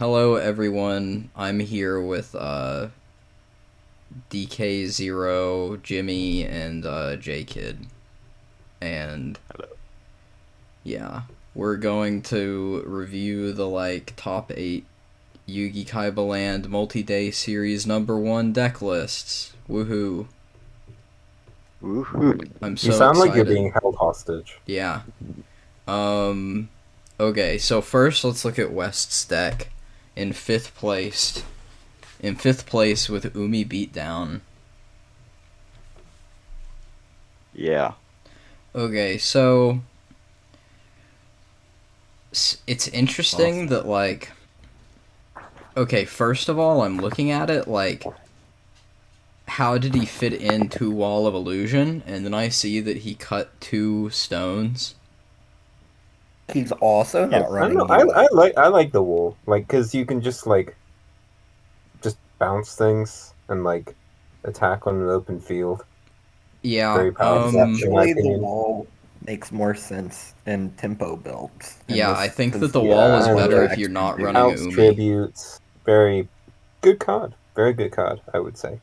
Hello, everyone. I'm here with DK0, Jimmy, and J Kid. And Hello. yeah, we're going to review the top 8 Yugi-Kaibaland multi-day series number 1 deck lists. Woohoo. Woohoo. I'm You so sound like you're excited. being held hostage. Yeah. Um okay, so first let's look at West's deck in 5th place. In 5th place with Umi Beatdown. Yeah. Okay, so it's interesting Awesome. that okay, first of all, I'm looking at it how did he fit into Wall of Illusion? And then I see that he cut 2 stones. He's also Yeah, not I don't running know. you. I like the wall, because you can just bounce things and attack on an open field. Yeah, Very powerful, in my Conceptually, the opinion. wall makes more sense in tempo builds, and yeah, I this think that is the what wall Yeah, is more better and if decks you're can not do. running outs Umi. tributes. Very good card. Very good card, I would say.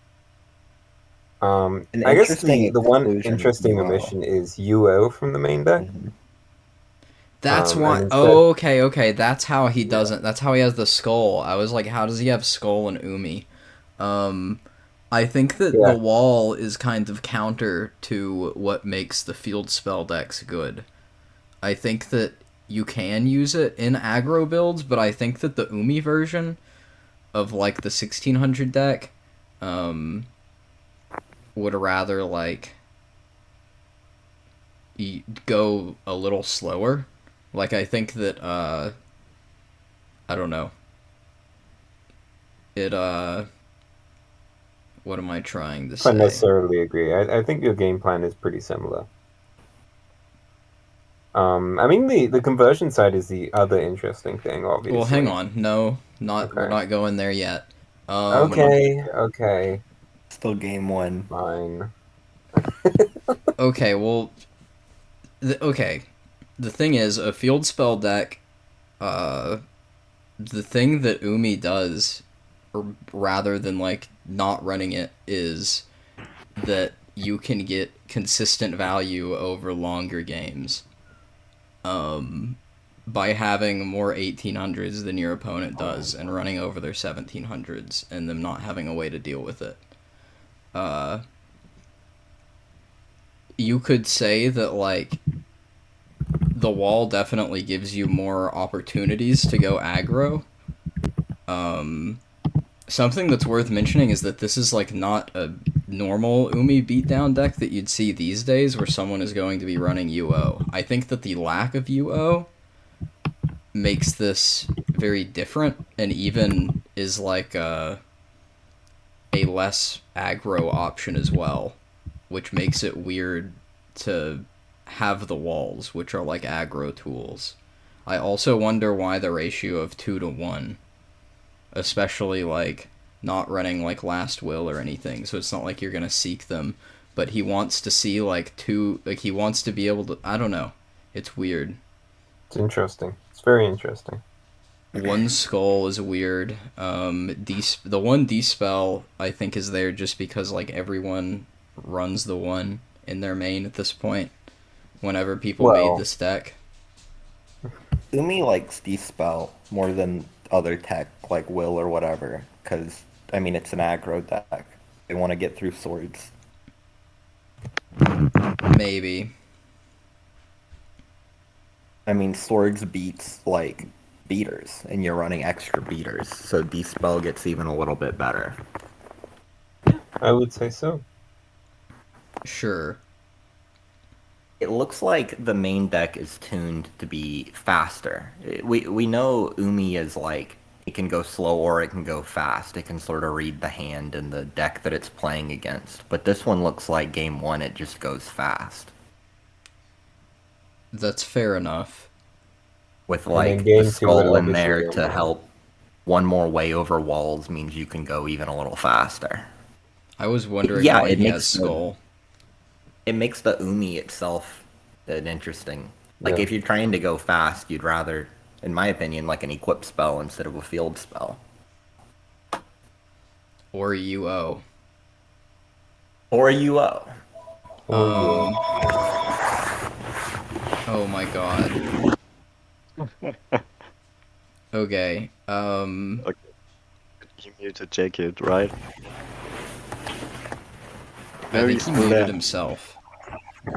An I guess interesting the one exclusion is interesting UO. omission is UO from the main deck. Mhm. That's And why. instead, Oh, okay. That's how he yeah, doesn't. That's how he has the skull. I was like, how does he have skull and Umi? Um, I think that the yeah, wall is kind of counter to what makes the field spell decks good. I think that you can use it in aggro builds, but I think that the Umi version of the 1600 deck um, would rather go a little slower. I think that I don't know. It what am I trying to I say? necessarily agree. I think your game plan is pretty similar. I mean the conversion side is the other interesting thing, Well, hang obviously. on. No, not we're Okay. not going there yet. Um Okay. Still game one. Fine. okay, well okay. The thing is a field spell deck uh the thing that Umi does rather than not running it is that you can get consistent value over longer games. Um by having more 1800s than your opponent does and running over their 1700s and them not having a way to deal with it. Uh, you could say that the wall definitely gives you more opportunities to go aggro. Um, something that's worth mentioning is that this is not a normal Umi beatdown deck that you'd see these days where someone is going to be running UO. I think that the lack of UO makes this very different and even is a less aggro option as well, which makes it weird to have the walls, which are like aggro tools. I also wonder why the ratio of 2 to 1, especially not running Last Will or anything, so it's not like you're going to seek them, but he wants to see two, he wants to be able to, I don't know. It's weird. It's interesting. It's very interesting. One skull is weird. The one dispel I think is there just because everyone runs the one in their main at this point. Whenever people made Well, this deck, Umi likes Dispel more than other tech like Will or whatever, because, I mean, it's an aggro deck. They want to get through swords. maybe. I mean, swords beats, beaters, and you're running extra beaters, so Dispel gets even a little bit better. I would say so. Sure. It looks like the main deck is tuned to be faster. We know Umi is it can go slow or it can go fast. It can sort of read the hand and the deck that it's playing against. But this one looks like game one, it just goes fast. That's fair enough. With And then the game two, it skull in obviously there to only. help one more way over walls means you can go even a little faster. I was wondering Yeah, why he has skull. it makes the Umi itself an interesting. Yeah. If you're trying to go fast, you'd rather in my opinion, like an equip spell instead of a field spell. Or UO. Or a UO. Or you. Oh my god. Okay. Okay. You muted Jacket, right? I No, think he's he still muted there. himself.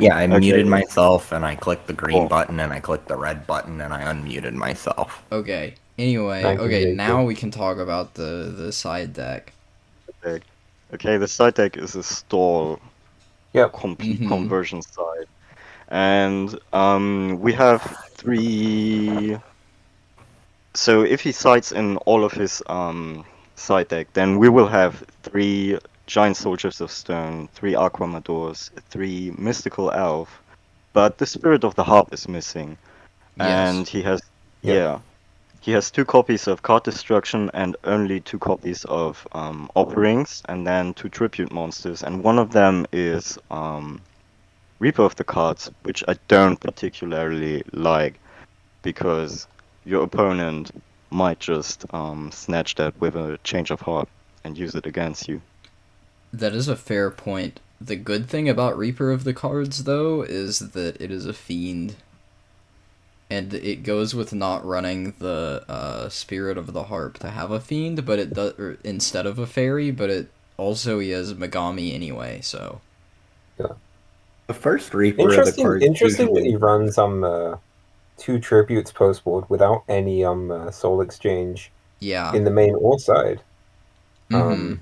Yeah, I Okay, muted yes. myself, and I clicked the green Cool. button, and I clicked the red button, and I unmuted myself. Okay. Anyway, Thank you, okay, Jacob. now we can talk about the side deck. Okay, the side deck is a stall Yep. complete Mhm. conversion side. And we have 3. So if he sides in all of his side deck, then we will have 3 Giant Soldiers of Stone, 3 Aquamadors, 3 Mystical Elf, but the Spirit of the Harp is missing. Yes. And he has, Yep. yeah, he has 2 copies of Card Destruction and only 2 copies of Offerings, and then 2 Tribute Monsters, and one of them is Reaper of the Cards, which I don't particularly like, because your opponent might just snatch that with a change of heart and use it against you. That is a fair point. The good thing about Reaper of the Cards, though, is that it is a fiend. And it goes with not running the Spirit of the Harp to have a fiend, but it does instead of a fairy. But it also he has Megami anyway, so The first Reaper of the Cards Interesting that usually... he runs 2 tributes post board without any soul exchange yeah. in the main or side. Mm-hmm.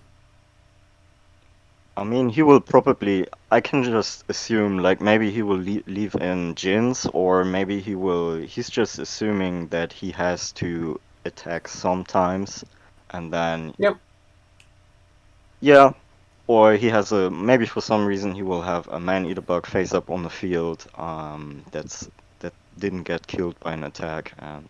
I mean, he will probably. I can just assume, like, maybe he will leave in Jins, or maybe he will. He's just assuming that he has to attack sometimes, and then. Yep. Yeah, or he has a. Maybe for some reason he will have a Man-Eater Bug face up on the field. That didn't get killed by an attack, and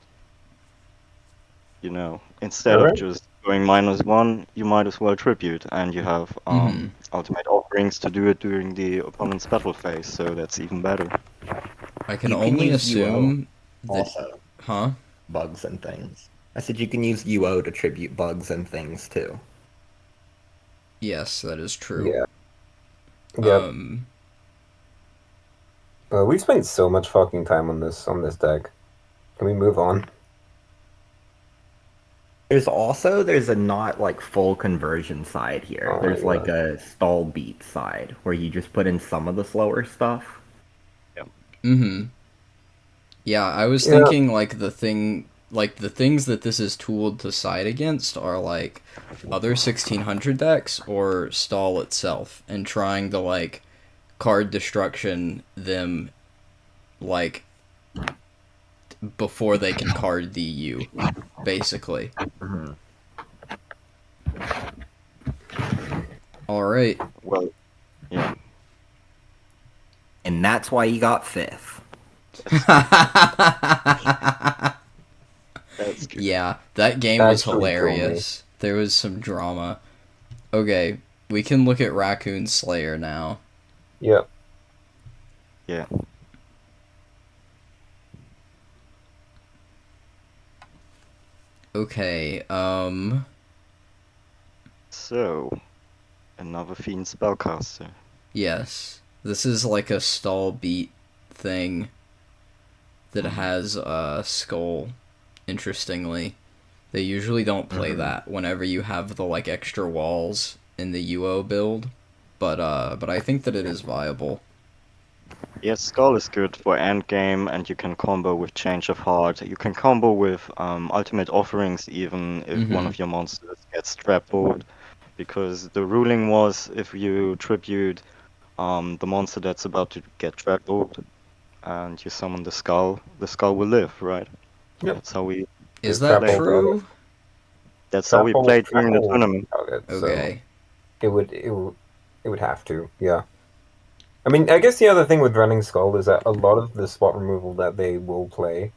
instead of Alright. just going -1, you might as well tribute, and you have ultimate offerings to do it during the opponent's battle phase, so that's even better. I can You can only use UO assume that. also. Huh? Bugs and things. I said you can use UO to tribute bugs and things, too. Yes, that is true. Yeah. Yep. We spent so much fucking time on this deck. Can we move on? There's a not like full conversion side here. Oh my There's like God. a stall beat side where you just put in some of the slower stuff. Mm-hmm. Yeah, I was Yeah. thinking like the things that this is tooled to side against are like other 1600 decks or stall itself, and trying to like card destruction them like before they can card the U, basically. Mhm. All right. Well, yeah. And that's why you got fifth. That's good. Yeah, that game was Actually told me. hilarious. There was some drama. Okay, we can look at Raccoon Slayer now. Yep. Yeah. Okay, So, another Fiend Spellcaster. yes. This is like a stall beat thing that has a skull, interestingly. They usually don't play that whenever you have the like extra walls in the UO build, but I think that it is viable. Yes, Skull is good for endgame, and you can combo with Change of Heart. You can combo with Ultimate Offerings even if one of your monsters gets trap-board, because the ruling was if you tribute the monster that's about to get trap-board and you summon the skull will live, right? Yep. That's how we Is There's that trap hole true? played during the tournament. target, Okay. so it would have to, yeah. I mean, I guess the other thing with running Skull is that a lot of the spot removal that they will play,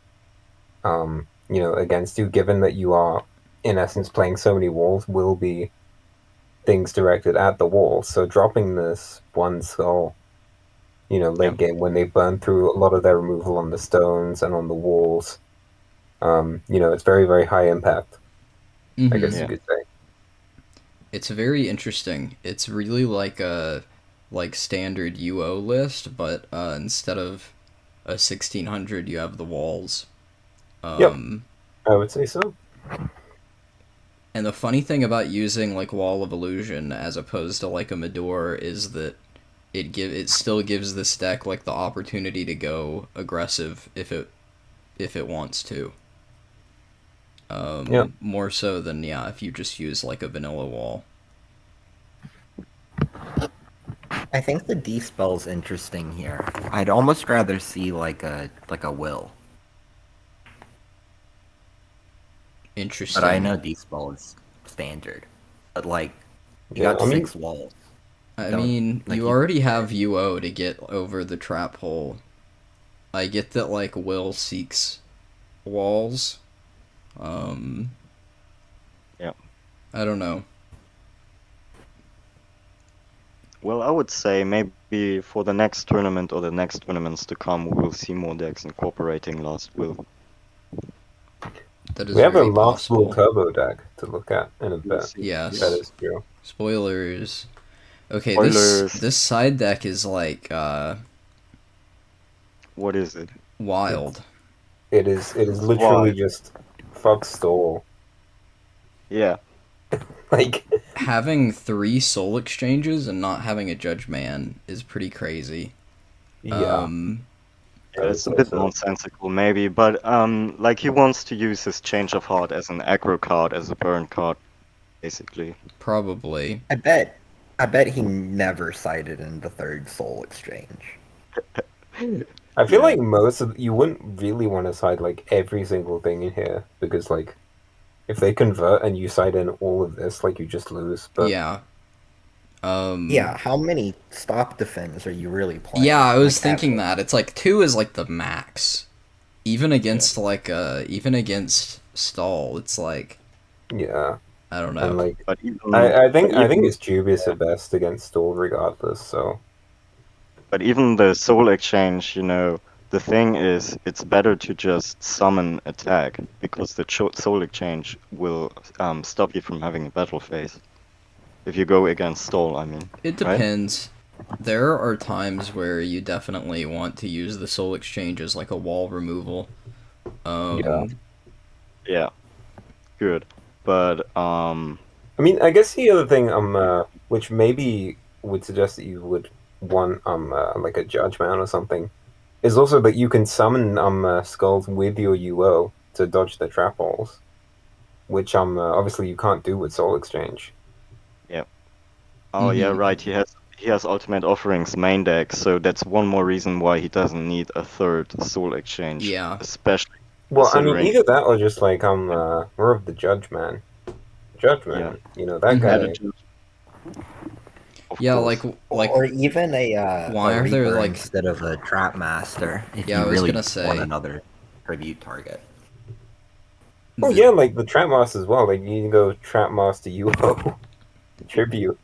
against you, given that you are in essence playing so many walls, will be things directed at the wall. So dropping this one Skull, late game when they burn through a lot of their removal on the stones and on the walls, It's very, very high impact, I guess Mm-hmm. you Yeah. could say. It's very interesting. It's really like a standard UO list, but instead of a 1600, you have the walls. Yep, Um, I would say so. and the funny thing about using like Wall of Illusion as opposed to like a Medor is that it still gives this deck like the opportunity to go aggressive if it wants to. Yep. More so than if you just use like a vanilla wall. I think the D spell's interesting here. I'd almost rather see like a will. Interesting. But I know D spell is standard. But like you Yeah, got I mean, 6 walls. I Don't mean, like you you already have UO to get over the trap hole. I get that like Will seeks walls. Um, Yeah. I don't know. Well, I would say maybe for the next tournament or the next tournaments to come, we will see more decks incorporating Last Will. That is we have a very Last Will possible. Turbo deck to look at in a We'll bit. see. That Yes. is true. Spoilers. Okay, Spoilers. this side deck is like What is it? wild. It is Why? literally just fuck stall. Yeah. Like, Having 3 soul exchanges and not having a judge man is pretty crazy. yeah, I Yeah, would it's a say bit so. nonsensical maybe, but like he wants to use his Change of Heart as an aggro card, as a burn card, basically. Probably. I bet he never cited in the third soul exchange. I feel Yeah. like you wouldn't really want to side like every single thing in here because like if they convert and you side in all of this, like you just lose. But Yeah. Yeah, how many stop defense are you really playing? Yeah, I was Like thinking ever? that. It's like 2 is like the max. Even against even against stall, it's like yeah, I don't know. and like But even I think it's dubious at best against stall regardless. So but even the Soul Exchange, the thing is, it's better to just summon attack because the Soul Exchange will stop you from having a battle phase. If you go against Stall, I mean, It right? depends. There are times where you definitely want to use the soul exchange as like a wall removal. yeah, Yeah, good. But I mean I guess the other thing which maybe would suggest that you would want like a judge man or something is also that you can summon skulls with your UO to dodge the trap holes, which obviously you can't do with Soul Exchange. yeah. Oh yeah, Mm-hmm. right. He has Ultimate Offerings main deck, so that's one more reason why he doesn't need a third Soul Exchange, Yeah. especially Well, I mean, considering. either that or just like more of the Judge Man. Judge Yeah, Man, that Mm-hmm. add a guy. judge, of Yeah, course. Or even why a are there Reaper like instead of a Trap Master if yeah, I you was really gonna want say another tribute target. Oh the yeah, like the Trap Master as well. Like you can go Trap Master UO tribute.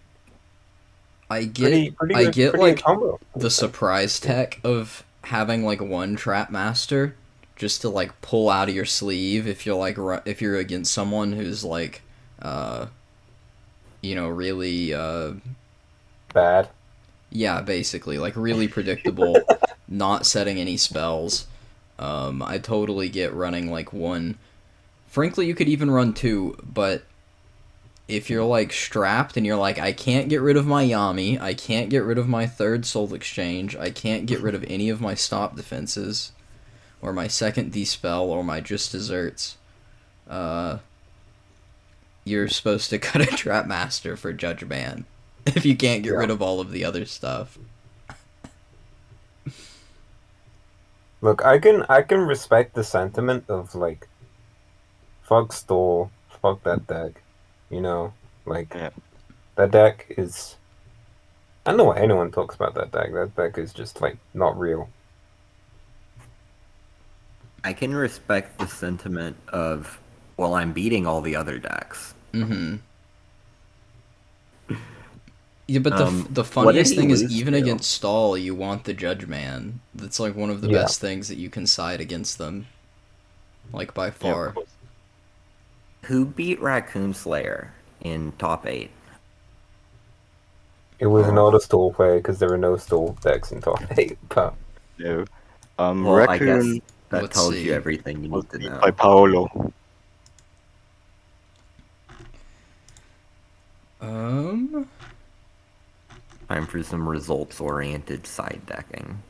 I get Pretty I good, get pretty good like combo. the surprise tech of having like one trap master just to like pull out of your sleeve if you're like if you're against someone who's like uh really Bad. yeah, basically like really predictable, not setting any spells. I totally get running like one. Frankly, you could even run 2, but if you're like strapped and you're like, I can't get rid of my Yami, I can't get rid of my third Soul Exchange, I can't get rid of any of my stop defenses, or my second Dispel, or my just desserts, uh, you're supposed to cut a Trap Master for Judge Ban if you can't get Yeah. rid of all of the other stuff. Look, I can respect the sentiment of like, fuck Stall, fuck that deck. Like Yeah. that deck is. I don't know why anyone talks about that deck. That deck is just like not real. I can respect the sentiment of, well, I'm beating all the other decks. Mm-hmm. Yeah, but the What did funniest he thing is lose even to? against Stall, you want the Judge Man. That's like one of the Yeah. best things that you can side against them. like by Yeah, of far. course. Who beat Raccoon Slayer in top 8? It was Oh. not a stall player because there are no stall decks in top 8. But No. Well, I guess Raccoon that Let's tells see. you everything you was need to beat know. by Paolo. Time for some results-oriented side decking.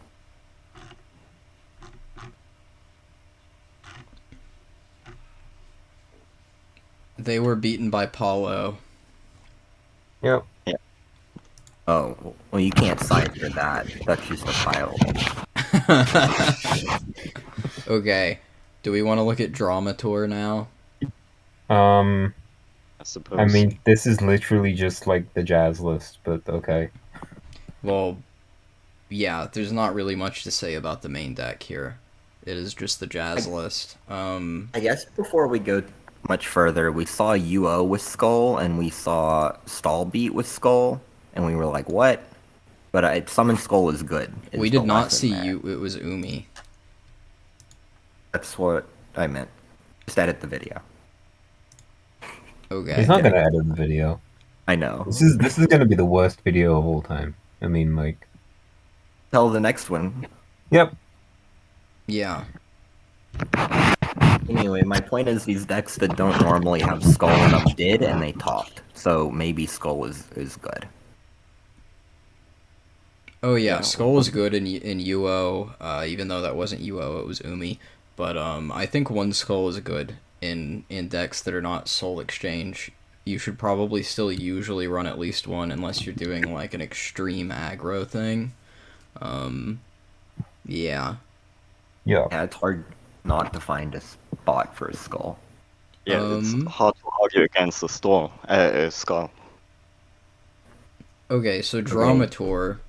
They were beaten by Paulo. yep. Oh, well, you can't side for that. That's just a pile. Okay. Do we want to look at Drama Tour now? I I suppose. mean, this is literally just like the jazz list, but okay. Well, yeah, there's not really much to say about the main deck here. It is just the jazz list. I guess before we go much further, we saw UO with Skull, and we saw Stallbeat with Skull, and we were like, what? But Summon Skull is good. We is did the not lesson see there. you. It was Umi. That's what I meant. Just edit the video. Okay. He's not gonna edit the video. I know. This is gonna be the worst video of all time. I mean, like, Tell the next one. yep. Yeah. Anyway, my point is these decks that don't normally have Skull in them did, and they topped. So maybe Skull is good. Oh yeah, Yeah. Skull was good in UO, even though that wasn't UO, it was Umi. But I think one Skull is good in decks that are not Soul Exchange. You should probably still usually run at least one unless you're doing like an extreme aggro thing. Yeah. Yeah. Yeah, it's hard not to find a spot for a Skull. Yeah, it's Um, hard to argue against the skull. Okay, so Dramator,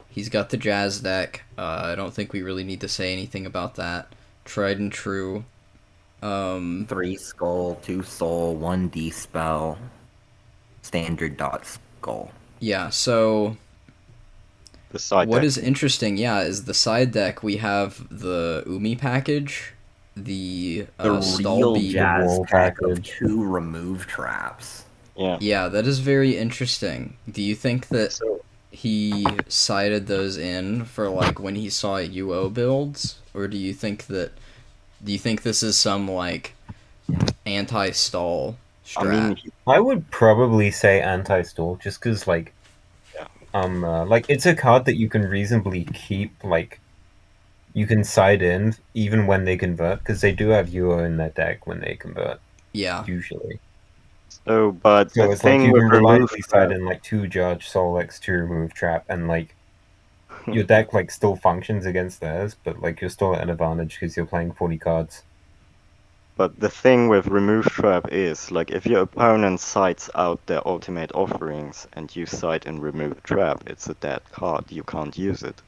he's got the Jazz deck. I don't think we really need to say anything about that. Tried and true. 3 Skull, 2 Soul, 1 D-Spell, standard dot Skull. Yeah, so The side what deck. is interesting, yeah, is the side deck. We have the Umi package, the The Stall real Beat. Jazz wall pack of package. 2 remove traps. Yeah. Yeah, that is very interesting. Do you think that So he sided those in for like when he saw UO builds, or do you think this is some like anti-stall I strat? mean, I would probably say anti-stall, just because like, like it's a card that you can reasonably keep. Like, you can side in even when they convert, because they do have UO in their deck when they convert Yeah. usually. but So the it's like thing you with can remove reliably side in like 2 Judge, Solex, 2 Remove Trap, and like your deck like still functions against theirs, but like you're still at an advantage because you're playing 40 cards. But the thing with remove trap is, like, if your opponent sides out their ultimate offerings and you side in remove trap, it's a dead card. You can't use it,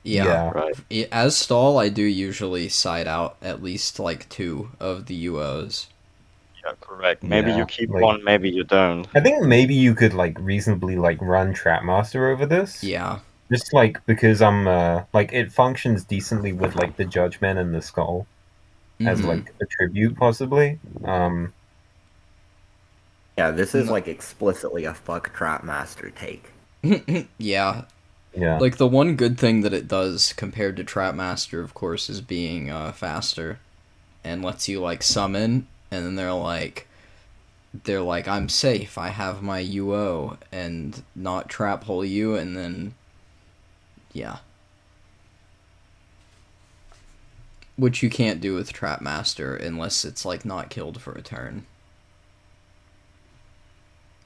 Yeah. right? As stall, I do usually side out at least like 2 of the UOs. Yeah, correct. Maybe Yeah, you keep like- one, maybe you don't. I think maybe you could like reasonably like run Trapmaster over this. Yeah. Just like because I'm like it functions decently with like the Judgment and the Skull as Mhm. like a tribute possibly. Yeah, this is No. like explicitly a fuck trap master take. Yeah. Yeah. Like the one good thing that it does compared to Trapmaster, of course, is being faster and lets you like summon, and then they're like, I'm safe. I have my UO and not trap hole you, and then yeah, which you can't do with Trapmaster unless it's like not killed for a turn.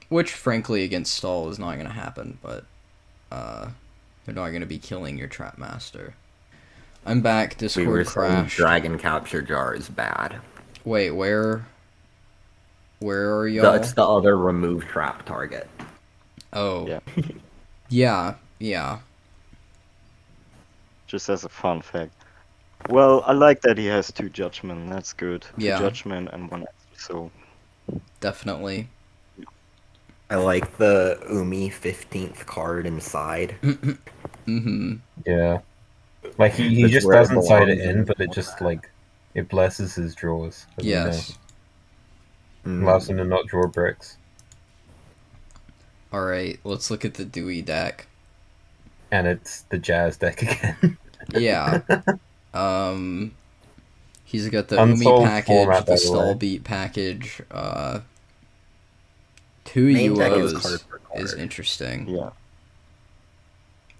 Which, frankly, against Stall is not gonna happen, but they're not gonna be killing your Trapmaster. I'm back. We Discord were saying crashed. Dragon Capture Jar is bad. Wait, where are y'all? It's the other remove trap target. Oh. Yeah. Yeah. Just as a fun fact. Well, I like that he has 2 judgment. That's good. 2 Yeah. judgment and 1 extra soul. Definitely. I like the Umi 15th card inside. Mm-hmm. Yeah. Like he That's just where it doesn't side it belongs in, in but the it just format. like It blesses his draws. As we know. Yes. Allows him to not draw bricks. Alright, let's look at the Dewey deck. And it's the Jazz deck again. Yeah. He's got the Umi Unsolved package, format, by the the way. Stall Beat package, 2 Main deck is UOs card for card. is interesting. Yeah.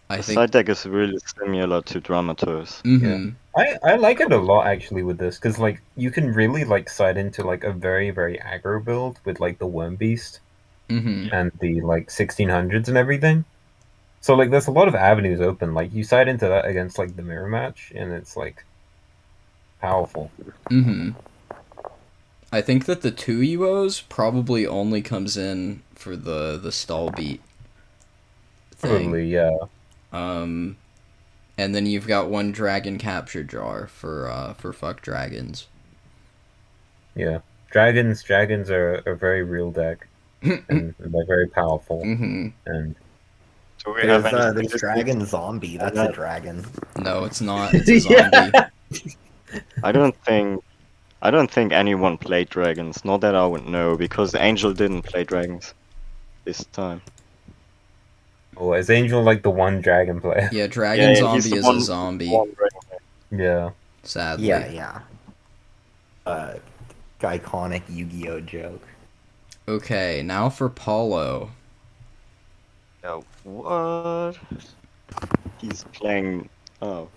I The think. side deck is really similar to Dramaturgs. Mhm. I like it a lot actually with this because like you can really like side into like a very very aggro build with like the Worm Beast Mhm. and the like 1600s and everything. So like there's a lot of avenues open. Like you side into that against like the mirror match and it's like powerful. Mhm. I think that the 2 UOs probably only comes in for the Stall Beat thing. Probably yeah. And then you've got 1 Dragon Capture Jar for fuck dragons. Yeah. Dragons are a very real deck. And they're very powerful. Mhm. And Do we have any There's statistics Dragon Zombie. That's a dragon. No, it's not. It's a zombie. I don't think anyone played dragons. Not that I would know, because Angel didn't play dragons this time. oh, is Angel like the one dragon player? Yeah, Dragon he's Zombie the is one- a zombie, one dragon player. Yeah. sadly. Yeah. Iconic Yu-Gi-Oh joke. Okay, now for Paulo. Yeah, what? He's playing. Oh,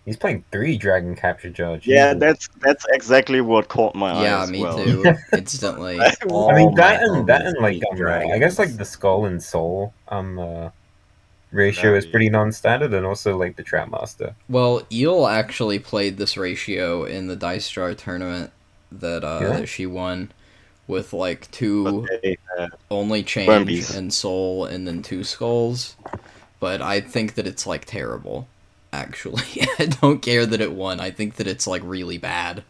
He's playing 3 Dragon Capture Jar. yeah, Jesus. that's exactly what caught my eye. Yeah, as me well. too. Instantly. All I mean my that homies and like hate I guess like dragons. the Skull and Soul ratio is Very. pretty non-standard, and also like the Trap Master. Well, Eel actually played this ratio in the Dice Jar tournament that Yeah? that she won with like But 2 they, only change Wormbees. and Soul and then 2 Skulls. But I think that it's like terrible. Actually, I don't care that it won. I think that it's like really bad.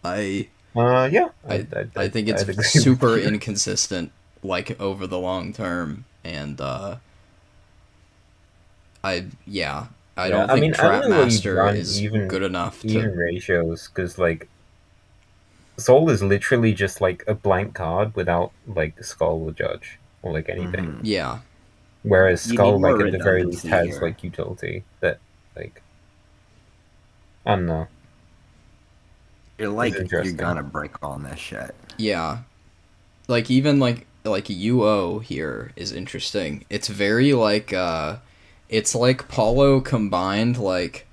Yeah. I think I'd agree it's with super you. inconsistent, like over the long term, and I don't Yeah, think I don't Trap know what you'd Master run is even- good enough Even to. ratios, because like Soul is literally just like a blank card without like Skull or Judge or like anything. Mhm. Yeah, Whereas You Skull, need more like at the very least, redundancy has here. like utility that like I don't know. You're interesting. gonna brick on this shit. yeah. Like even like UO here is interesting. It's very like it's like Paulo combined like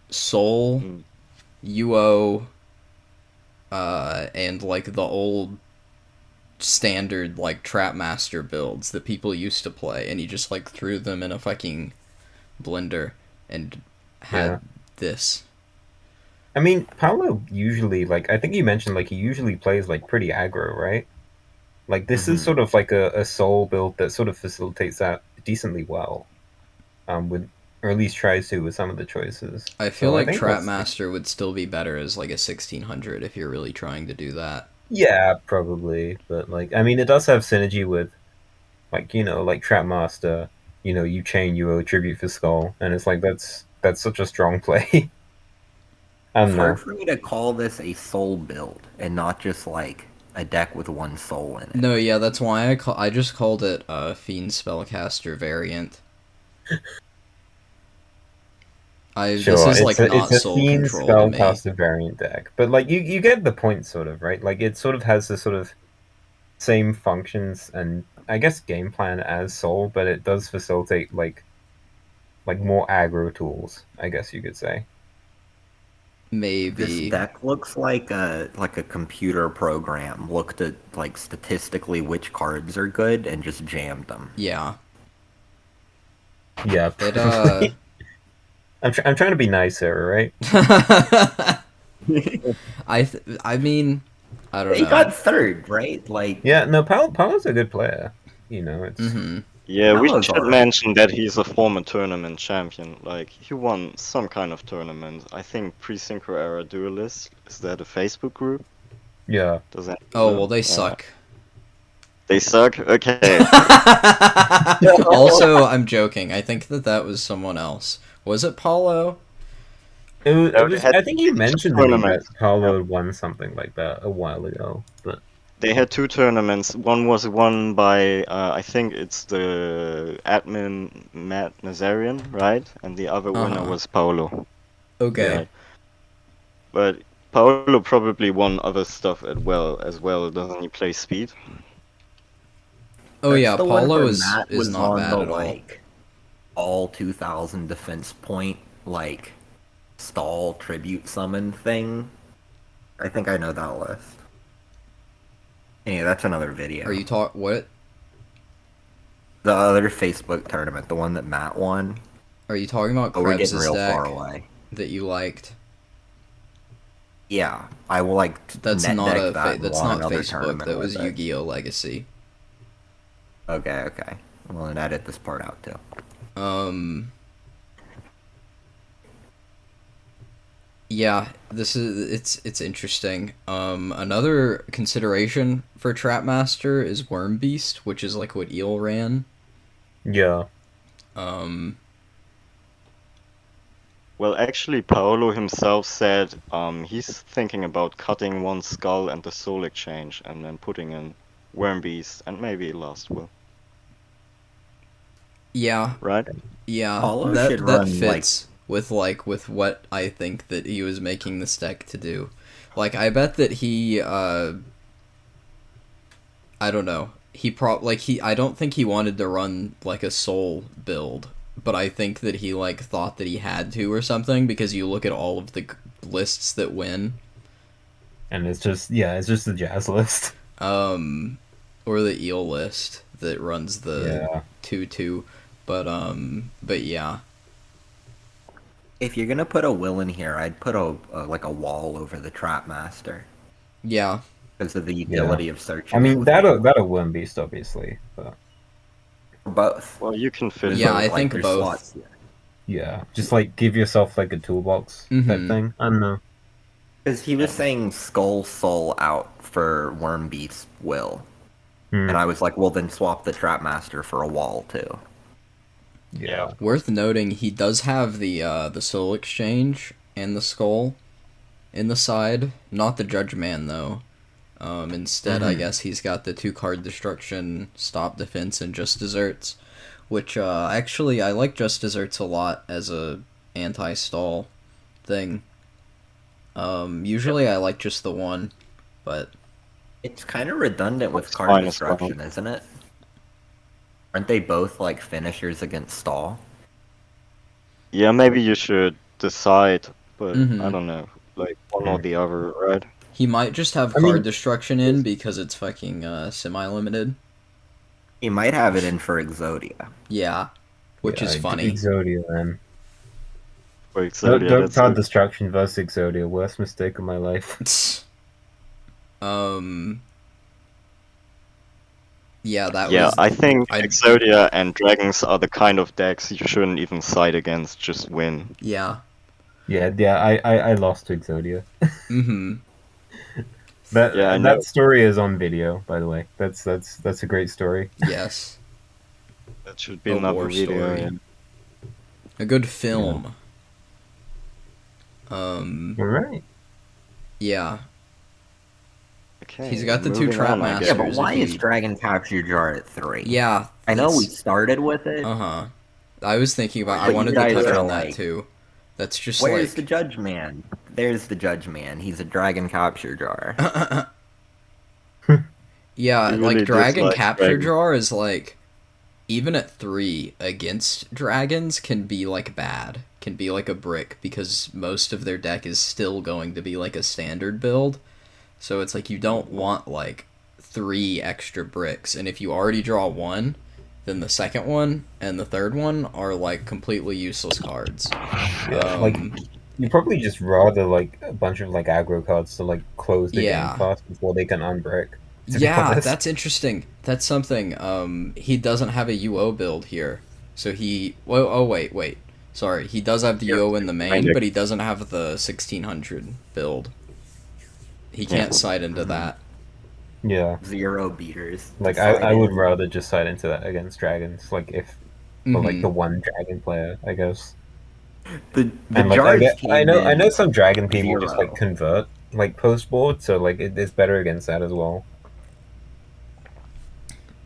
Soul, Mm. UO, and like the old standard like Trap Master builds that people used to play, and he just like threw them in a fucking blender and had Yeah. this. I mean, Paolo usually like I think you mentioned like he usually plays like pretty aggro, right? Like this is Mhm. sort of like a Soul build that sort of facilitates that decently well. With or at least tries to with some of the choices. I feel So I like think Trap that's, Master would still be better as like a 1600 if you're really trying to do that. Yeah, probably. But like I mean it does have synergy with like, like Trap Master, you chain UO tribute for Skull, and it's like that's such a strong play. I It's don't know. hard for me to call this a soul build and not just like a deck with 1 soul in it. No, yeah, that's why I just called it a Fiend Spellcaster variant. Sure, This is like not it's a soul Fiend control to me. Spellcaster variant deck, but like you get the point, sort of, right? Like it sort of has the sort of same functions and I guess game plan as Soul, but it does facilitate like more aggro tools, I guess you could say. Maybe. This deck looks like a computer program looked at like statistically which cards are good and just jammed them. Yeah. Yeah, It I'm trying to be nicer, right? I mean, I don't He know. got third, right? Like Yeah, no, Paolo's a good player. It's Mm-hmm. Yeah, we Paolo's should alright. mention that he's a former tournament champion. Like, he won some kind of tournament. I think Pre-Synchro Era Duelist. Is that a Facebook group? yeah. Does that? Oh well, they suck. They suck? Okay. Also, I'm joking. I think that was someone else. Was it Paulo? It was. had I think you mentioned to me that tournaments. Paolo won something like that a while ago, but They had two tournaments. One was won by I think it's the admin Matt Nazarian, right? And the other winner Uh-huh. was Paolo. Okay. Yeah. Right. But Paolo probably won other stuff as well. Doesn't he play speed? Oh That's yeah, the one Paulo where is Matt is was not on bad the at all. all 2000 defense point stall tribute summon thing. I think I know that list. Anyway, that's another video. Are you what? The other Facebook tournament, the one that Matt won. Are you talking about Oh, we're getting Krebs's real far deck away. that you liked? Yeah, I will That's net not deck that and that's won not another Facebook. tournament That was with it. Yu-Gi-Oh! Legacy. Okay. Well, then edit this part out too. Yeah, it's interesting. Another consideration for Trapmaster is Worm Beast, which is like what Eel ran. yeah. Well, actually, Paolo himself said he's thinking about cutting one skull and the soul exchange, and then putting in Worm Beast and maybe Last Will. Yeah, Right? yeah. Paulo should That run, fits with what I think that he was making this deck to do. Like I bet that he I don't know. I don't think he wanted to run like a soul build, but I think that he like thought that he had to or something because you look at all of the lists that win, And it's just the jazz list. or the eel list that runs the Yeah. 2/2, but yeah. If you're gonna put a will in here, I'd put a wall over the Trapmaster Yeah. because of the utility of searching. I mean with that'll win beast obviously, but both. Well, you can fit Yeah, both. I think there's both. slots here. yeah, just like give yourself like a toolbox type Mhm. thing. I don't know. Because he was saying Skull Soul out for Worm Beast Will. Hmm. And I was like, well, then swap the Trapmaster for a wall, too. Yeah. Worth noting, he does have the soul exchange and the skull in the side, not the Judge Man though. Instead, I guess he's got the 2-card destruction, stop defense, and just desserts, which actually I like just desserts a lot as a anti-stall thing. Usually I like just the one, but It's kind of redundant with It's card fine as well. destruction, isn't it? Aren't they both like finishers against stall? Yeah, maybe you should decide, but Mhm. I don't know, like one or the other, right? he might just have I card mean- destruction in because it's fucking semi-limited. He might have it in for Exodia. Yeah, which is funny. Exodia, man. For Exodia, Don't that's card it. destruction versus Exodia. Worst mistake of my life. Yeah, that Yeah, was. I think I- Exodia and Dragons are the kind of decks you shouldn't even side against, just win. Yeah. Yeah. I lost to Exodia. Mm-hmm. Yeah, I know. That story is on video, by the way. That's a great story. Yes. That should be A another war video. story. Yeah. A good film. All right. Yeah. Okay. He's got the two moving Trap on, I guess. Masters. Yeah, but If why you- is Dragon Capture Jar at 3? Yeah. I know we that's- started with it. Uh-huh. I was thinking about. I But you wanted to guys touch are on that like, too. That's just Where's like. the Judge Man? There's the Judge Man. He's a Dragon Capture Jar. Yeah, He like really Dragon dislikes Capture dragons. Jar is like, even at 3 against dragons can be like bad, can be like a brick because most of their deck is still going to be like a standard build. So it's like you don't want like 3 extra bricks, and if you already draw 1, then the second one and the third one are like completely useless cards. Like you probably just rather like a bunch of like aggro cards to like close the Yeah. game fast before they can unbrick. to be Yeah, honest. that's interesting. That's something. He doesn't have a UO build here, so he. Well, oh wait. Sorry, he does have the UO in the main, but he doesn't have the 1600 build. He can't side into that. Yeah. 0 beaters. Like I would rather just side into that against dragons. Like if for like the one dragon player, I guess. The And like jars I came know in some dragon people just like 0. convert like post board, so like it's better against that as well.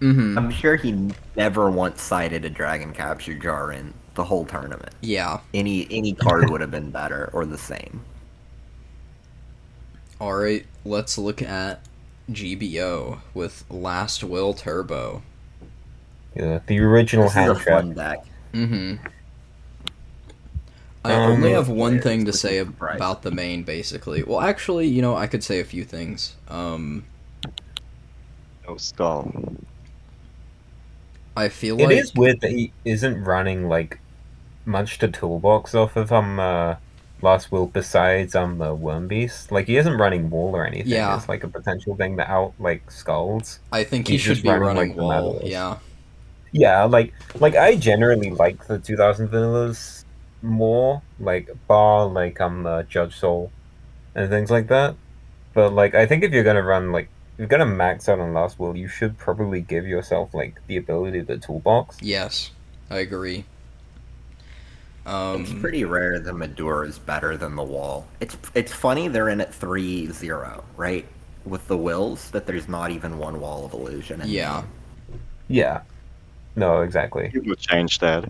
Mm-hmm. I'm sure he never once cited a dragon capture jar in the whole tournament. Yeah. Any card would have been better or the same. Alright, let's look at GBO with Last Will Turbo. Yeah, the original This is a hand trap. fun deck. Mm-hmm. I only have one Players, thing to which say is surprising. about the main, basically. Well, actually, you know, I could say a few things. No skull. I feel It like is weird that he isn't running like much to toolbox off of Last Will besides the Worm Beast. Like he isn't running wall or anything. Yeah. It's like a potential thing that out like skulls. I think he He's should just be running, running like, the wall. Madaros. Yeah. Yeah, like I generally like the 2000 vanillas more, like bar like Judge Soul and things like that. But like I think if you're gonna run like if you're gonna max out on Last Will, you should probably give yourself like the ability to toolbox. Yes, I agree. It's pretty rare the Madura is better than the wall. It's funny they're in at 3-0, right? With the wills, that there's not even one wall of illusion. Yeah. Yeah. No, exactly. He will change that.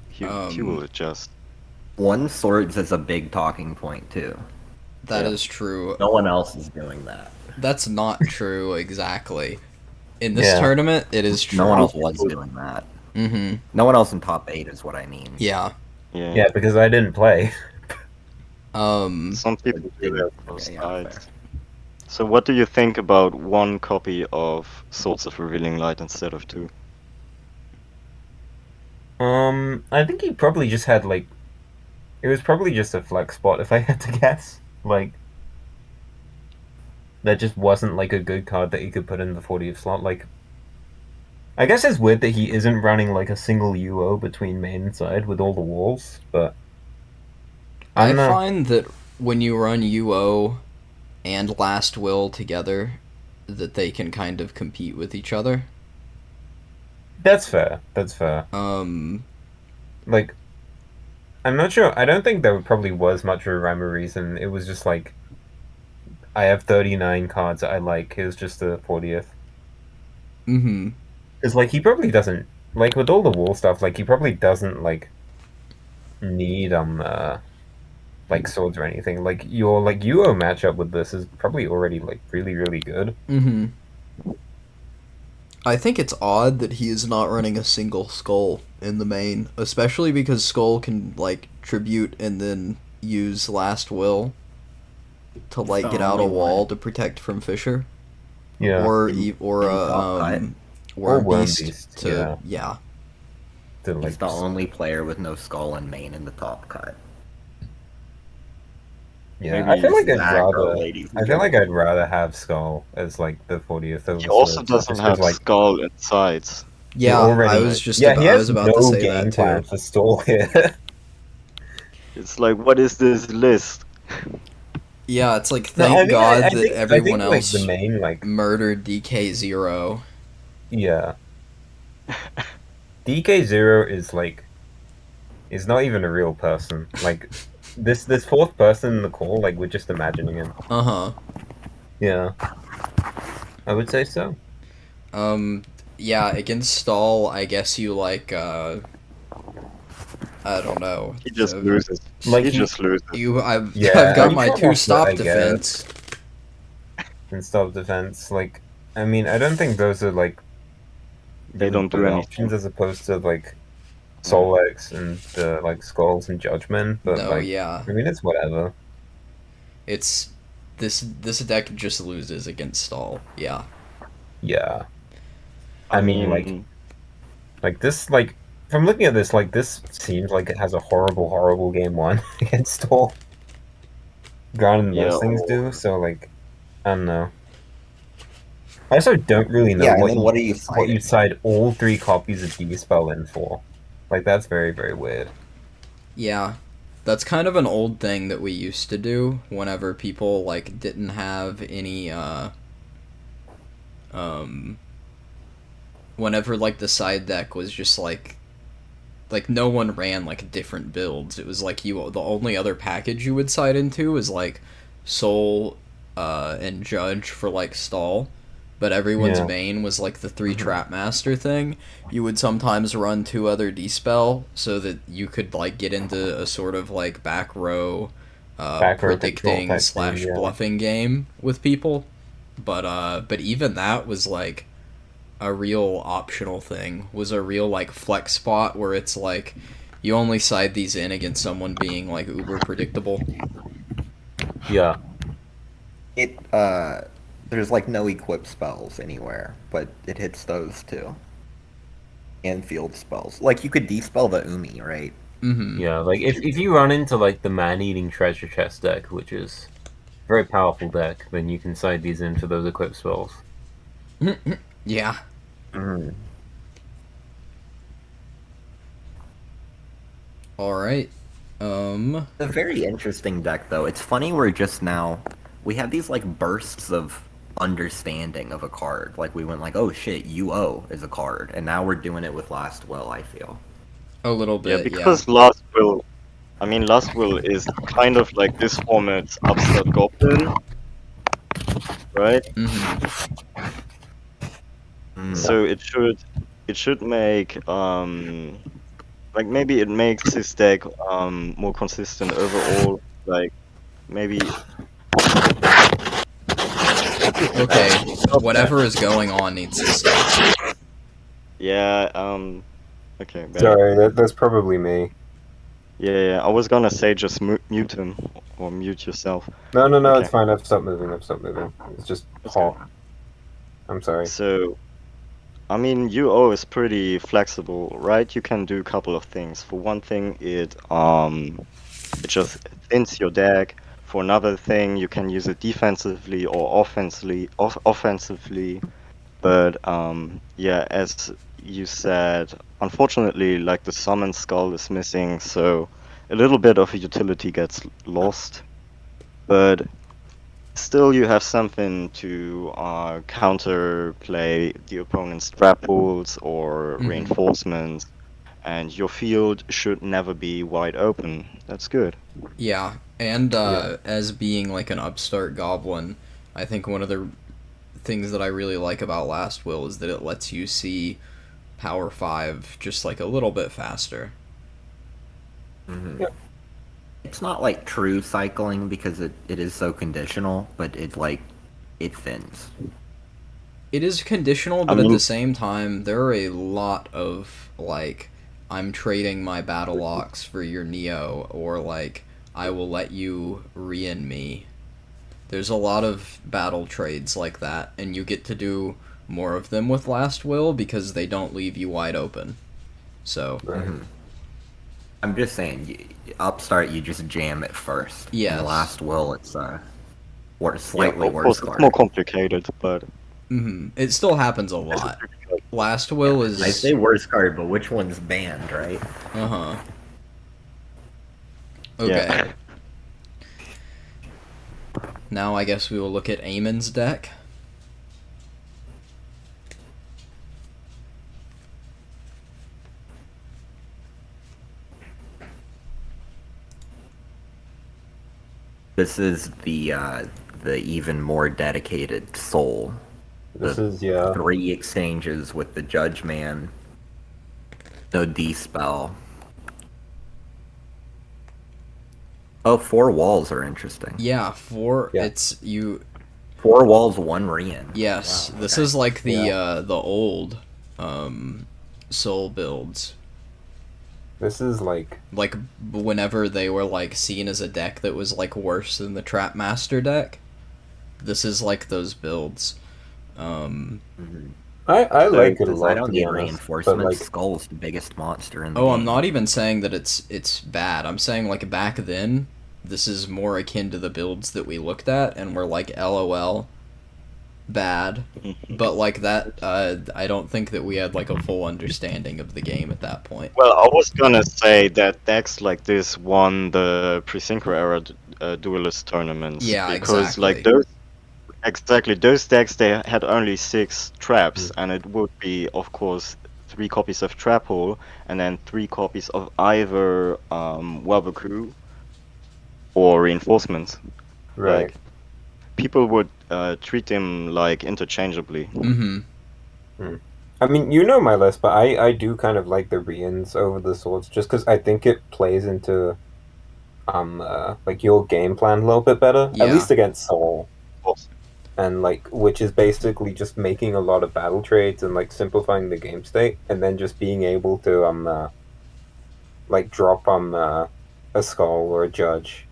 He Um, will adjust. One swords is a big talking point too. That Yeah. is true. No one else is doing that. That's not true exactly. In this Yeah. tournament, it is true. No one else was doing that. Mm-hmm. No one else in top 8 is what I mean. Yeah. Yeah. Yeah, because I didn't play. Some people do that both Okay, yeah, sides. fair. So what do you think about one copy of Swords of Revealing Light instead of two? I think he probably just had like it was probably just a flex spot if I had to guess. Like that just wasn't like a good card that he could put in the 40th slot. Like I guess it's weird that he isn't running like a single UO between main and side with all the walls, but I don't know. find that when you run UO and Last Will together, that they can kind of compete with each other. That's fair. That's fair. Like I'm not sure. I don't think there probably was much of a rhyme or reason. It was just like I have 39 cards that I like. Here's just the 40th. Mm-hmm. Because like he probably doesn't like with all the wall stuff. Like he probably doesn't like need like swords or anything. Like your like UO matchup with this is probably already like really really good. Mm-hmm. I think it's odd that he is not running a single skull in the main, especially because skull can like tribute and then use Last Will to like the get out a only wall one. to protect from Fisher, Yeah. or In top cut. Worm Worm Beast Beast, to yeah. To, like, He's the only player with no skull and main in the top cut. yeah. Maybe I feel like he's I'd aggro, rather. ladies and I feel like gentlemen. I'd rather have Skull as like the 40th over He also Swords, doesn't just 'cause, have like skull and sides. he yeah. already. I was just yeah, he I has was about to no say game that plan too. for stall here. It's like, what is this list? Yeah, it's like No, thank I mean, God I that think, everyone like else the main like murdered DK0. yeah. DK0 is like is not even a real person. Like this fourth person in the call, like we're just imagining him. Uh huh. Yeah. I would say so. Yeah, against Stall, I guess you like I don't know. He just Uh, loses. Like he he- just loses. I've Yeah, got you my can't two watch stop that, I guess. defense. And self defense, like I mean, I don't think those are like They really don't do good anything. options as opposed to like Solex and like Skulls and Judgment, but No, like yeah. I mean it's whatever. It's this deck just loses against Stall. Yeah. Yeah. I mean like this like from looking at this, like this seems like it has a horrible game one against all. Granted Yeah, most things do, so like I don't know. I also don't really know Yeah, I what mean, you, what are you what you citing? side all 3 copies of D-Spell in for. Like that's very, very weird. Yeah. That's kind of an old thing that we used to do whenever people like didn't have any whenever like the side deck was just like like no one ran like different builds. It was like the only other package you would side into was like Soul and Judge for like stall, but everyone's Yeah. main was like the 3 Trap Master thing. You would sometimes run 2 other Dispel so that you could like get into a sort of like back row Back row control predicting type slash thing, yeah. bluffing game with people. But even that was like a real optional thing, was a real like flex spot where it's like you only side these in against someone being like uber predictable. Yeah. It there's like no equip spells anywhere, but it hits those too. And field spells. Like you could dispel the Umi, right? Mm-hmm. Yeah, like if you run into like the man-eating treasure chest deck, which is a very powerful deck, then you can side these in for those equip spells. Yeah. Mm. All right. A very interesting deck, though. It's funny we're just now we have these like bursts of understanding of a card. Like we went like, oh shit, UO is a card, and now we're doing it with Last Will. I feel. A little Yeah, bit. because Last Will, I mean, Last Will is kind of like this format's Upstart Goblin, right? Mm-hmm. So it should make like maybe it makes his deck more consistent overall. Like maybe Okay. Whatever is going on needs to stop. yeah okay. Better. Sorry, that's probably me. Yeah, I was gonna say just mute him or mute yourself. No, Okay. it's fine. I've stopped moving. It's just That's hot. I'm sorry. So, I mean, UO is pretty flexible, right? You can do a couple of things. For one thing, it just thins your deck. For another thing, you can use it defensively or offensively. But yeah, as you said, unfortunately, like the summon skull is missing, so a little bit of utility gets lost. But still, you have something to counterplay the opponent's trap pools or Mhm. reinforcements, and your field should never be wide open. That's good. Yeah, and Yeah. as being like an upstart goblin, I think one of the things that I really like about Last Will is that it lets you see Power 5 just like a little bit faster. Mm-hmm. Yep. It's not like true cycling because it is so conditional, but it thins. It is conditional, but I at mean- the same time, there are a lot of like, I'm trading my battle ox for your Neo, or like, I will let you re-in me. There's a lot of battle trades like that, and you get to do more of them with Last Will because they don't leave you wide open. So, Right. Mm-hmm. I'm just saying, upstart you just jam it first. Yes. And Last Will, it's Yeah, slightly of worse course, card. it's more complicated, but it still happens a lot. Last Will is... I say worse card, but which one's banned, right? Uh-huh. Okay. yeah. Now I guess we will look at Eamon's deck. This is the even more dedicated soul. This is, yeah. 3 exchanges with the Judge Man. No D-spell. Oh, 4 walls are interesting. Yeah, Yeah. it's you... 4 walls, 1 Rian. Yes, Wow, this okay. is like the Yeah. the old soul builds. This is like, Like whenever they were like seen as a deck that was like worse than the Trap Master deck. This is like those builds. Mhm. I like it a Because lot, I don't to be need honest. reinforcements. But like, Skull's the biggest monster in the Oh, game. I'm not even saying that it's bad. I'm saying like back then, this is more akin to the builds that we looked at and were like LOL bad. But like that, I don't think that we had like a full understanding of the game at that point. Well, I was gonna say that decks like this won the pre-synchro era duelist tournaments. Yeah, because like exactly. those decks, they had only 6 traps, and it would be, of course, 3 copies of Trap Hole, and then 3 copies of either Waboku or Reinforcements. Right. Like, people would treat them like interchangeably. Mm-hmm. I mean, you know my list, but I do kind of like the Rians over the swords, just because I think it plays into like your game plan a little bit better, Yeah. at least against Soul, Of course. and like which is basically just making a lot of battle trades and like simplifying the game state, and then just being able to like drop a skull or a judge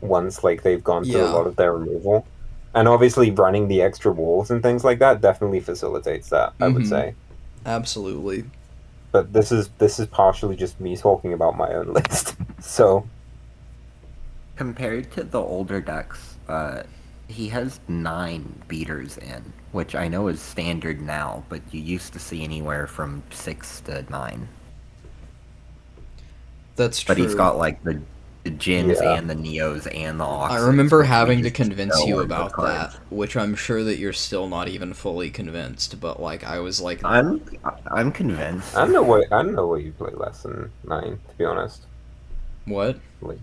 once like they've gone through a Yeah. lot of their removal. And obviously running the extra walls and things like that definitely facilitates that, I would Mhm. say. Absolutely. But this is partially just me talking about my own list. So Compared to the older decks, he has 9 beaters in, which I know is standard now, but you used to see anywhere from 6 to 9. That's true. But he's got like the Jins Yeah. and the Neos and the Oxes. I remember which we having to just convince know you are the about cards. that, which I'm sure that you're still not even fully convinced, but like I was like I'm convinced. I don't know why you play less than 9, to be honest. what? Like,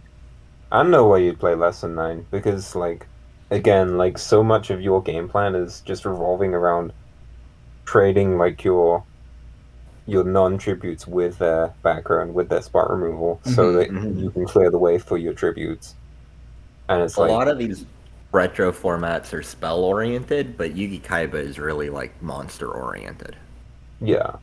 I don't know why you'd play less than 9, because like again, like so much of your game plan is just revolving around trading like your non-tributes with their background, with their spot removal, so that Mhm. you can clear the way for your tributes. And it's A like, lot of these retro formats are spell oriented, but Yugi-Kaiba is really like monster oriented. yeah,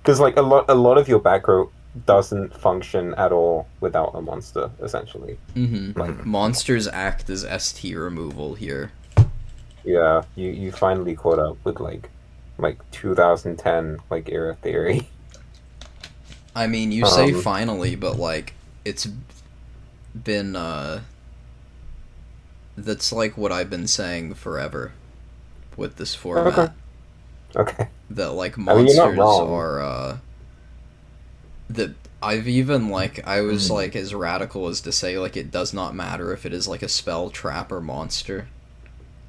because like a lot of your back row doesn't function at all without a monster, essentially. Mm-hmm. Like, Monsters act as ST removal here. yeah, you finally caught up with like 2010 like era theory. I mean, you say Um, finally, but like it's been that's like what I've been saying forever with this format. Okay. That like I mean, you're not monsters wrong. are that I've even like I was like as radical as to say like it does not matter if it is like a spell, trap, or monster.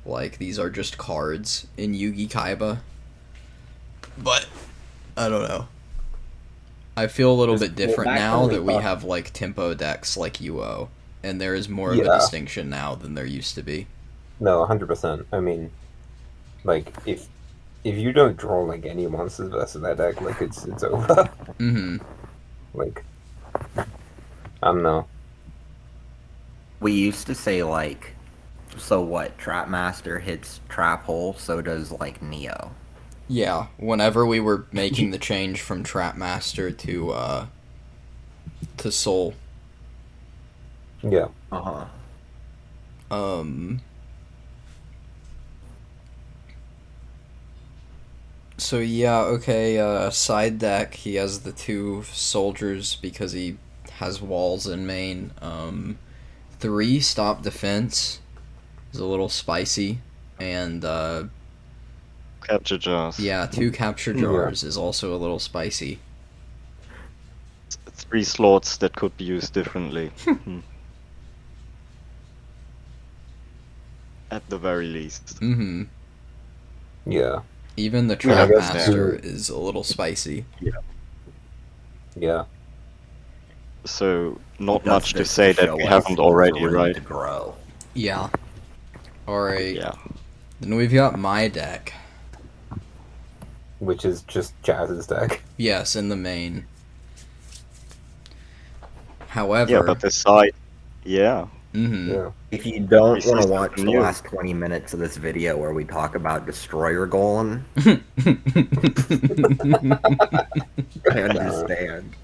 Like these are just cards in Yugi-Kaiba. But I don't know. I feel a little bit different back now when we that we thought- have like tempo decks like UO, and there is more of a Yeah. distinction now than there used to be. No, 100%. I mean, like if you don't draw like any monsters versus that deck, like it's over. Mm-hmm. Like, I don't know. We used to say like, so what? Trap Master hits Trap Hole, so does like Neo. Yeah, whenever we were making the change from Trap Master to Soul. Yeah. Uh-huh. So yeah, okay, side deck, he has the 2 soldiers because he has walls in main. 3 stop defense is a little spicy, and Capture jars. yeah, 2 capture jars is also a little spicy. 3 slots that could be used differently. At the very least. Mm-hmm. Yeah. Even the Yeah, I Trap guess Master too. is a little spicy. Yeah. So, not Does much to this say that show we us haven't what's already, room right? To grow. Yeah. Alright. Yeah. Then we've got my deck. Which is just Jazz's deck. Yes, in the main. However, Yeah, but the side. Yeah. mm-hmm. Yeah. If you don't We see want to something watch the new. last 20 minutes of this video where we talk about Destroyer Golem, I understand.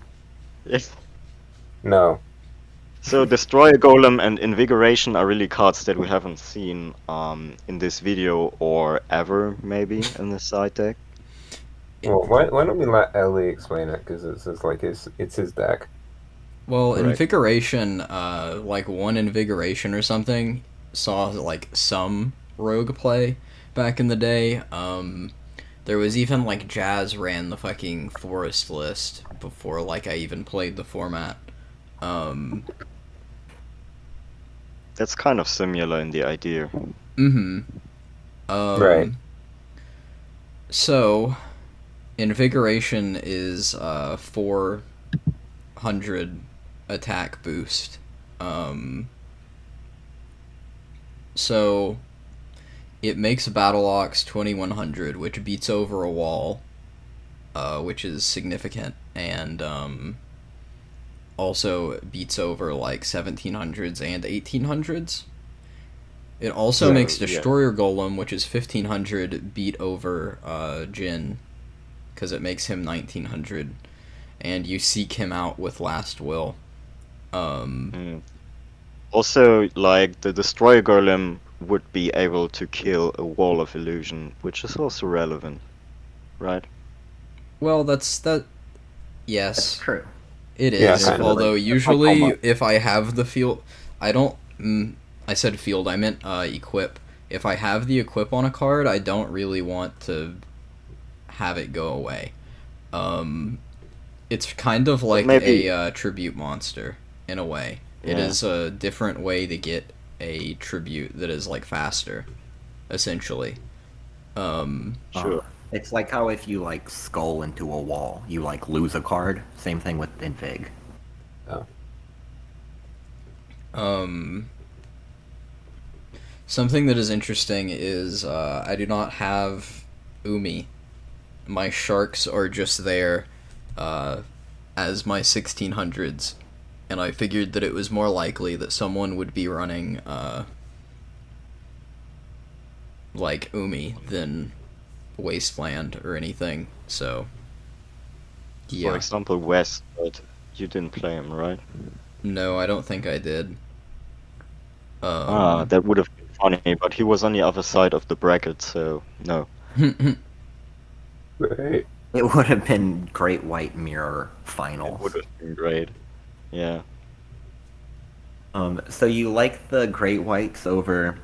Yes. No. So, Destroyer Golem and Invigoration are really cards that we haven't seen in this video or ever, maybe, in the side deck. Well, why don't we let Ellie explain it? Because it's like it's his deck. Well, Correct. Invigoration, like one Invigoration or something, saw like some rogue play back in the day. There was even like Jazz ran the fucking forest list before like I even played the format. That's kind of similar in the idea. Mm-hmm. Right. So, Invigoration is 400 attack boost. So it makes Battle Ox 2100, which beats over a wall, which is significant, and also beats over like 1700s and 1800s. It also makes Destroyer Golem, which is 1500, beat over Jin, because it makes him 1900, and you seek him out with Last Will. Also, like, the Destroyer Golem would be able to kill a Wall of Illusion, which is also relevant, right? Well, that's yes. That's true. It Yeah, is, kind of. although Like usually combat. if I have the field, I don't. I said field. I meant equip. If I have the equip on a card, I don't really want to have it go away. It's kind of like maybe- a tribute monster in a way. It Yeah. is a different way to get a tribute that is like faster, essentially. Sure. It's like how if you like skull into a wall, you like lose a card. Same thing with Invig. Something that is interesting is I do not have Umi. My sharks are just there as my 1600s, and I figured that it was more likely that someone would be running like Umi than Wasteland or anything. So For yeah, example, West, but you didn't play him, right? no, I don't think I did. That would have been funny, but he was on the other side of the bracket, so no. Right. It would have been Great White Mirror It finals. would have been great. Yeah. So you like the Great Whites over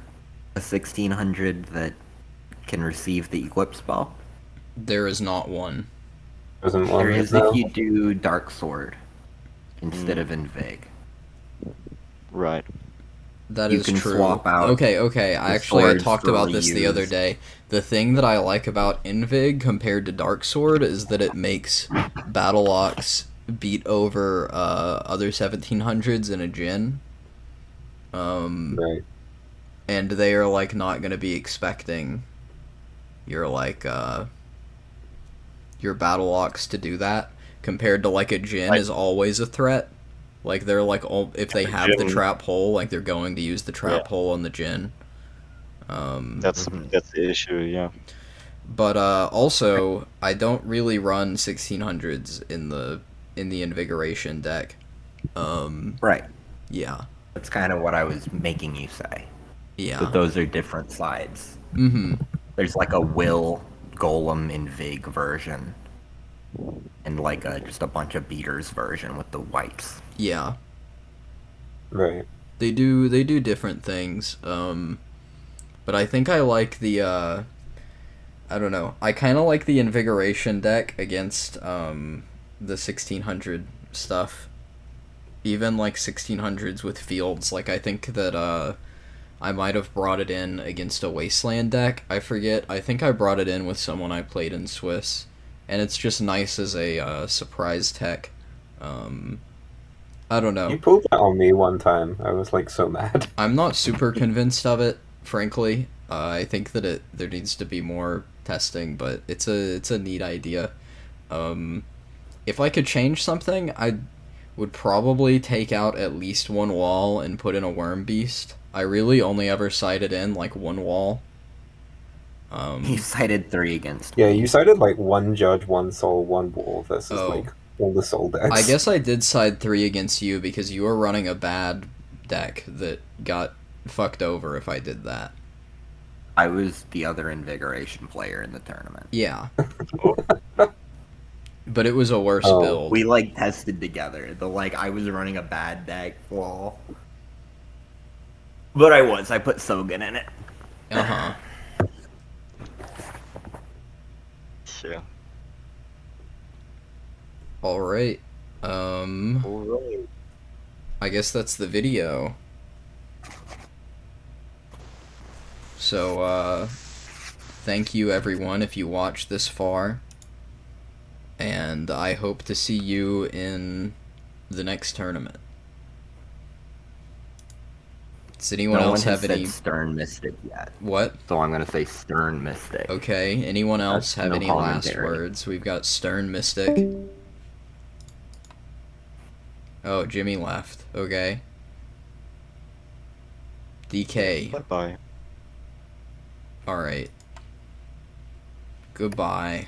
a 1600 that can receive the equip spell? There is not one. Doesn't There want is it now. if you do Dark Sword instead of Invig. Right. That You is can true. swap out Okay. I the actually swords talked for about this the other reuse. day. The thing that I like about Invig compared to Dark Sword is that it makes Battle Ox beat over other 1700s in a Jin. Right. And they are like not gonna be expecting your like your Battle Ox to do that. Compared to like a Jin is always a threat. Like they're like if they have the Jin- trap hole, like they're going to use the trap hole on the Jin. That's the issue, yeah. But also, I don't really run 1600s in the Invigoration deck. Right. Yeah. That's kind of what I was making you say. Yeah. That those are different sides. Mm-hmm. There's like a Will Golem Invig version, and like just a bunch of beaters version with the whites. Yeah. Right. They do different things. But I think I like the I don't know. I kind of like the Invigoration deck against the 1600 stuff. Even like 1600s with fields. Like I think that I might have brought it in against a Wasteland deck. I forget. I think I brought it in with someone I played in Swiss, and it's just nice as a surprise tech. I don't know. You pulled that on me one time. I was like so mad. I'm not super convinced of it, frankly. I think that there needs to be more testing, but it's a neat idea. If I could change something, I would probably take out at least one wall and put in a Worm Beast. I really only ever sided in like one wall. You cited 3 against. Yeah, you cited like one judge, one soul, one wall versus Oh. like all the soul decks. I guess I did side 3 against you because you were running a bad deck that got fucked over if I did that. I was the other Invigoration player in the tournament. Yeah. But it was a worse Oh. build. We like tested together. I was running a bad deck wall. But I put Sogan in it. Uh-huh. Yeah. Alright. Alright. I guess that's the video. So, thank you everyone if you watched this far. and I hope to see you in the next tournament. Does anyone No one else has have said any... Stern Mystic yet. What? So I'm gonna say Stern Mystic. Okay, anyone else That's have no any last commentary. words? We've got Stern Mystic. Oh, Jimmy left. Okay. DK. Bye bye. Alright. Goodbye.